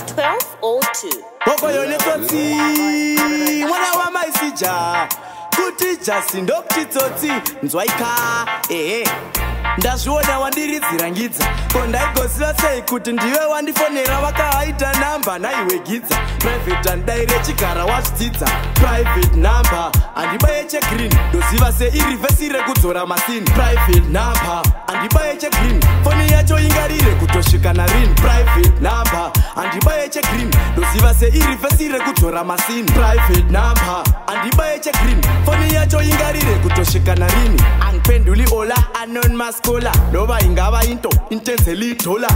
12:02. Okoyo nekoti mwana wa maisija kuti jasi ndokutitsotsi nzwaika ndazviona wandiridzirangidza ko ndaigoziva sei kuti ndiwe wandifonera vakaita namba naiwe gidza private andaire chigara wazvidzidza private number handibaye chegreen ndoziva seirivhesire kudzora masini private number handibaye chegreen foni yacho ingarire kutosvika narini private number handibaye chegreen ndoziva seirivhesire kudzora masini private number handibaye chegreen foni yacho ingarire kutosvika narini angipenduli ola anonymous kola nova ingava into intenzeli dola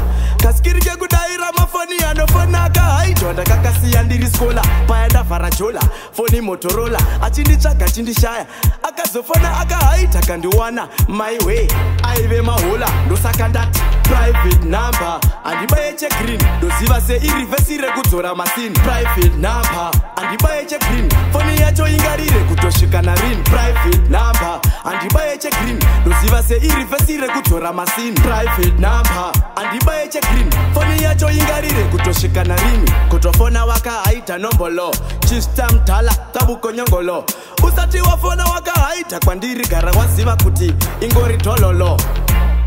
kasikirike kudaira mafoni anofonaka haidwa ndakakasiya ndiri skola paya ndavhara jola foni motorola achinditsvaga achindishaya akazofona akahaita kandiwana maiway aive mahola ndosaka ndati private number handibaye chegreen ndoziva seirivhesire kudzora masini private number handibaye chegreen foni yacho ingarire kutosvika narini private number handibaye chegreen ndoziva seirivhesire kudzora masini private number handibaye chegreen foni yacho ingarire kutosvika narini kutofona wakahaita nombolo chista mtala kabukonyongolo usati wafona wakahaita kwandiri gara waziva kuti ingori tololo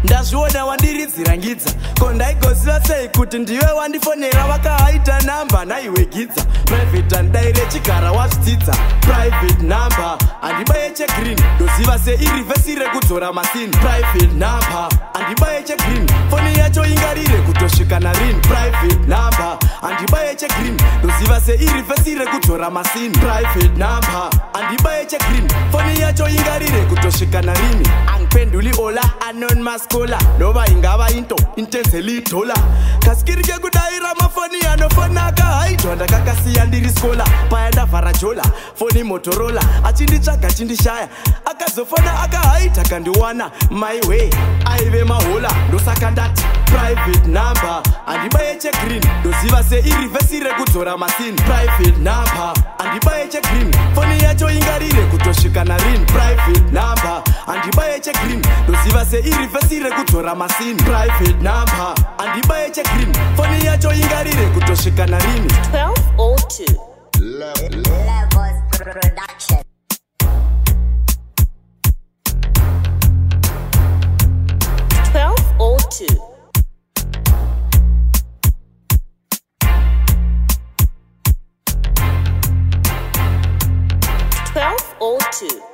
ndazviona wandiridzirangidza ko ndaigoziva sei kuti ndiwe wandifonera vakahaita namba naiwe gidza private andaire chigara wazvidzidza private number handibaye chegreen ndoziva seirivhesire kudzora masini private number handibaye chegreen foni yacho ingarire kutosvika narini private number handibaye chegreen ndoziva seirivhesire kudzora masini private number handibaye chegreen foni yacho ingarire kutosvika narini angipenduli ola anonymous kola nova ingava into intenzeli dola kasikirike kudaira mafoni anofonaka haidwa ndakakasiya ndiri skola paya ndavhara jola foni motorola achinditsvaga achindishaya akazofona akahaita kandiwana maiway aive mahola ndosaka ndati private number handibaye chegreen ndoziva seirivhesire kudzora masini private number handibaye chegreen foni yacho ingarire kutosvika narini private number handibaye chegreen ndoziva seirivhesire kudzora masini private number handibaye chegreen foni yacho ingarire kutosvika narini 12:02. Levels Production. 12:02. 12:02.